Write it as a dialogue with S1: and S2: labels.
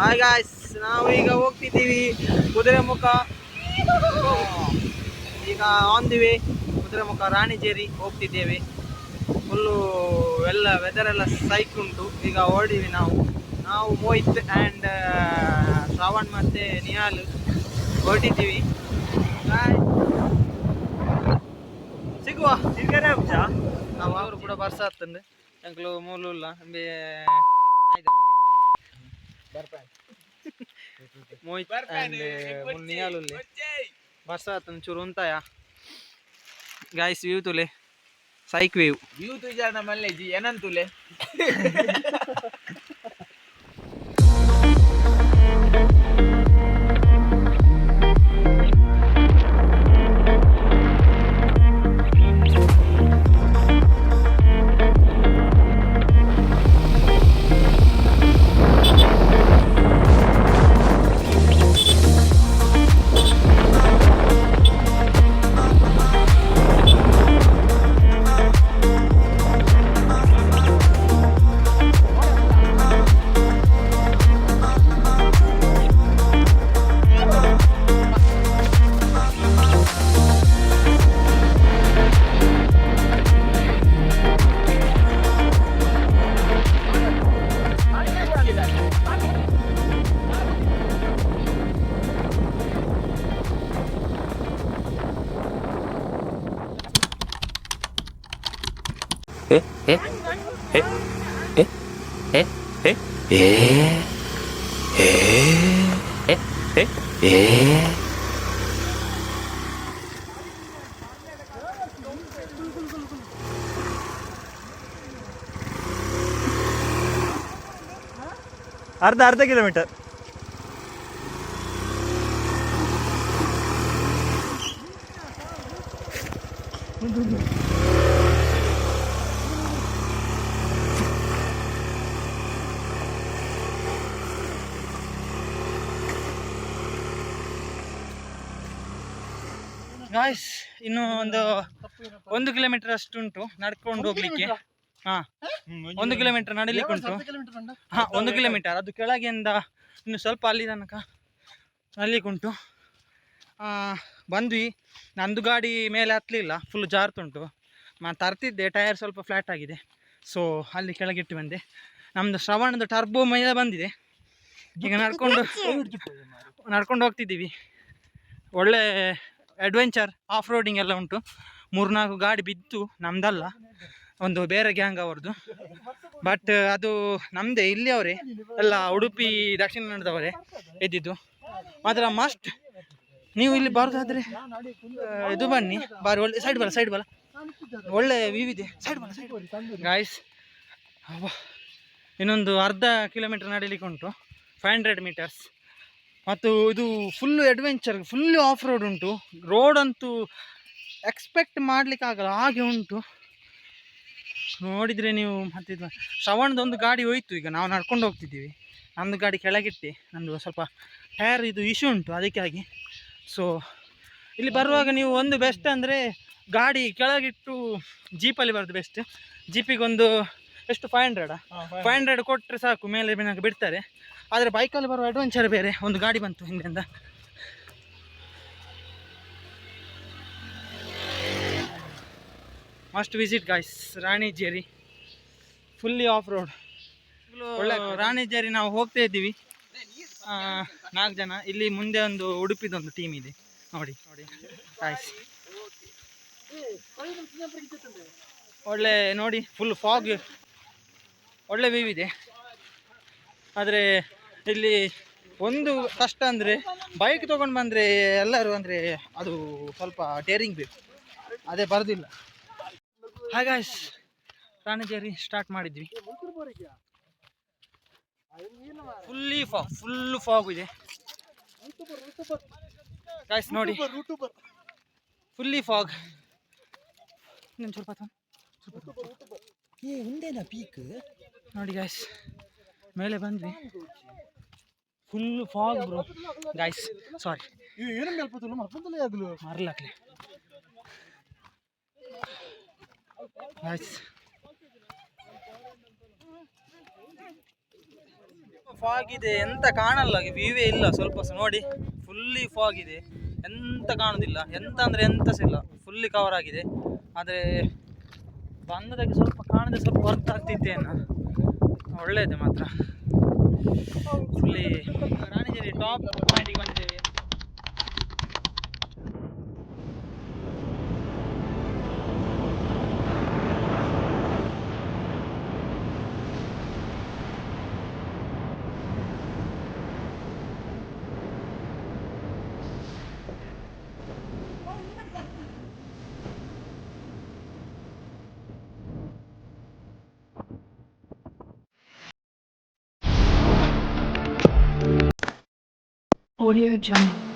S1: Hi guys, ನಾವು ಈಗ ಹೋಗ್ತಿದ್ದೀವಿ ಕುದುರೆಮುಖ. ಈಗ on the way Kudremukh Ranijheri ಹೋಗ್ತಿದ್ದೇವೆ. ಫುಲ್ಲು ಎಲ್ಲ ವೆದರ್ ಎಲ್ಲ ಸೈಕ್ ಉಂಟು. ಈಗ ಹೊರಡಿವಿ ನಾವು ಮೋಹಿತ್ ಆ್ಯಂಡ್ ಶ್ರಾವಣ್ ಮತ್ತು ನಿಹಾಲ್ ಹೊರಟಿದ್ದೀವಿ. ಸಿಗುವ ಸಿಗರೆ ನಾವು ಅವರು ಕೂಡ ಬರ್ಸ ಆಗ್ತಂದು ಎಂಕ್ಲು ಮೂಲು ಇಲ್ಲ ಅಂಬೆ ಆಯ್ತು ಮೋಹಿತ್ ಆ್ಯಂಡ್ ನಿಹಾಲ್ ಬರ್ಸ ಆಗ್ತಂದು ಚೂರು ಉಂತಾಯ ಗಾಯ್ಸ್. ವ್ಯೂ ತುಲೆ ಸೈಕ್ ವ್ಯೂ ತುಜಾನ ಮಲ್ಲೇಜಿ ಏನಂತುಲೆ अर्ध किलोमीटर. ಗಾಯ್ಸ್, ಇನ್ನು ಒಂದು ಕಿಲೋಮೀಟರ್ ಅಷ್ಟು ಉಂಟು ನಡ್ಕೊಂಡು ಹೋಗ್ಲಿಕ್ಕೆ. 1 ಕಿಲೋಮೀಟರ್ ನಡಿಲಿಕ್ಕೆ ಉಂಟು. 1 ಕಿಲೋಮೀಟರ್ ಅದು ಕೆಳಗಿಂದ ಇನ್ನು ಸ್ವಲ್ಪ ಅಲ್ಲಿ ತನಕ ನಡಿಲಿಕ್ಕುಂಟು. ಬಂದ್ವಿ. ನಂದು ಗಾಡಿ ಮೇಲೆ ಹತ್ತಲಿಲ್ಲ, ಫುಲ್ ಜಾರ್ತುಂಟು. ನಾನು ತರ್ತಿದ್ದೆ, ಟೈರ್ ಸ್ವಲ್ಪ ಫ್ಲ್ಯಾಟ್ ಆಗಿದೆ, ಸೊ ಅಲ್ಲಿ ಕೆಳಗಿಟ್ಟು ಬಂದೆ. ನಮ್ಮದು ಶ್ರವಣದ ಟರ್ಬೋ ಮೇಲೆ ಬಂದಿದೆ. ಈಗ ನಡ್ಕೊಂಡು ಹೋಗ್ತಿದ್ದೀವಿ. ಒಳ್ಳೆ ಅಡ್ವೆಂಚರ್, ಆಫ್ ರೋಡಿಂಗ್ ಎಲ್ಲ ಉಂಟು. 3-4 ಗಾಡಿ ಬಿದ್ದು, ನಮ್ದಲ್ಲ, ಒಂದು ಬೇರೆ ಗ್ಯಾಂಗ್ ಅವ್ರದ್ದು. ಬಟ್ ಅದು ನಮ್ಮದೇ, ಇಲ್ಲಿ ಅವರೇ ಎಲ್ಲ ಉಡುಪಿ ದಕ್ಷಿಣ ಕನ್ನಡದವರೇ ಎದ್ದಿದ್ದು. ಮಾತ್ರ ಮಸ್ಟ್ ನೀವು ಇಲ್ಲಿ ಬರೋದಾದರೆ ಇದು ಬನ್ನಿ, ಬಾರಿ ಒಳ್ಳೆ. ಸೈಡ್ ಬಲ ಒಳ್ಳೆ ವ್ಯೂ ಇದೆ. ಸೈಡ್ ಗಾಯ್ಸ್, ಇನ್ನೊಂದು ಅರ್ಧ ಕಿಲೋಮೀಟರ್ ನಡೀಲಿಕ್ಕೆ ಉಂಟು, 500 ಮೀಟರ್ಸ್. ಮತ್ತು ಇದು full adventure, full of road ಉಂಟು. ರೋಡ್ ಅಂತೂ ಎಕ್ಸ್ಪೆಕ್ಟ್ ಮಾಡಲಿಕ್ಕಾಗಲ್ಲ, ಹಾಗೆ ಉಂಟು. ನೋಡಿದರೆ ನೀವು. ಮತ್ತು ಶ್ರವಣದೊಂದು ಗಾಡಿ ಹೋಯ್ತು, ಈಗ ನಾವು ನಡ್ಕೊಂಡು ಹೋಗ್ತಿದ್ದೀವಿ. ನಮ್ಮದು ಗಾಡಿ ಕೆಳಗಿಟ್ಟು, ನಮ್ಮದು ಸ್ವಲ್ಪ ಟೈರ್ ಇದು ಇಶ್ಯೂ ಉಂಟು, ಅದಕ್ಕಾಗಿ. ಸೊ ಇಲ್ಲಿ ಬರುವಾಗ ನೀವು ಒಂದು ಬೆಸ್ಟ್ ಅಂದರೆ ಗಾಡಿ ಕೆಳಗಿಟ್ಟು ಜೀಪಲ್ಲಿ ಬರೋದು ಬೆಸ್ಟ್. ಜೀಪಿಗೊಂದು ಎಷ್ಟು 500 ಕೊಟ್ಟರೆ ಸಾಕು, ಮೇಲೆ ಬಿಡ್ತಾರೆ. ಆದರೆ ಬೈಕಲ್ಲಿ ಬರುವ ಅಡ್ವೆಂಚರ್ ಬೇರೆ. ಒಂದು ಗಾಡಿ ಬಂತು ಹಿಂದೆಂದ. Must visit guys, Ranijheri fully off road. ಒಳ್ಳೆ ರಾಣಿಜೇರಿ ನಾವು ಹೋಗ್ತಾ ಇದ್ದೀವಿ, 4 ಜನ. ಇಲ್ಲಿ ಮುಂದೆ ಒಂದು ಉಡುಪಿದೊಂದು ಟೀಮ್ ಇದೆ, ನೋಡಿ ಗಾಯ್ಸ್. ಒಳ್ಳೆ ನೋಡಿ, ಫುಲ್ ಫಾಗ್, ಒಳ್ಳೆ ವ್ಯೂ ಇದೆ. ಆದರೆ ಇಲ್ಲಿ ಒಂದು ಕಷ್ಟ ಅಂದರೆ ಬೈಕ್ ತೊಗೊಂಡು ಬಂದರೆ ಎಲ್ಲರೂ ಅಂದರೆ ಅದು ಸ್ವಲ್ಪ ಡೇರಿಂಗ್ ಬೇಕು, ಅದೇ ಬರೋದಿಲ್ಲ. ಹಾಗಾಗಿ ರಾಣಿಜೇರಿ ಸ್ಟಾರ್ಟ್ ಮಾಡಿದ್ವಿ. ಫುಲ್ಲು ಫಾಗ್ ಇದೆ ಗಾಯ್ಸ್, ನೋಡಿ. Fully fog. ಸ್ವಲ್ಪ ಪೀಕ್ ನೋಡಿ ಗಾಯ್ಸ್, ಮೇಲೆ ಬಂದ್ವಿ. ಫುಲ್ ಫಾಗ್ ಬ್ರೋ ಗಾಯ್ಸ್, ಸಾರಿ ಮರಲಾಕ್ಲೆ ಗಾಯ್ಸ್. ಫಾಗ್ ಇದೆ, ಎಂತ ಕಾಣಲ್ಲ, ವ್ಯೂವೇ ಇಲ್ಲ ಸ್ವಲ್ಪ ಸಹ ನೋಡಿ. ಫುಲ್ಲಿ ಫಾಗ್ ಇದೆ, ಎಂತ ಕಾಣುದಿಲ್ಲ, ಎಂತ ಅಂದ್ರೆ ಎಂತ ಸಹ ಇಲ್ಲ, ಫುಲ್ಲಿ ಕವರ್ ಆಗಿದೆ. ಆದರೆ ಬಂದದಾಗಿ ಸ್ವಲ್ಪ ಕಾಣದೆ ಸ್ವಲ್ಪ ವರ್ತ್ ಆಗ್ತಿತ್ತೇನು, ಒಳ್ಳೆಯದು ಮಾತ್ರ. ಫುಲ್ಲಿ ರಾಣಿಜೇರಿ ಟಾಪ್ ಪಾಯಿಂಟಿಗೆ ಬಂದಿದ್ದೇವೆ.
S2: Audio Jungle.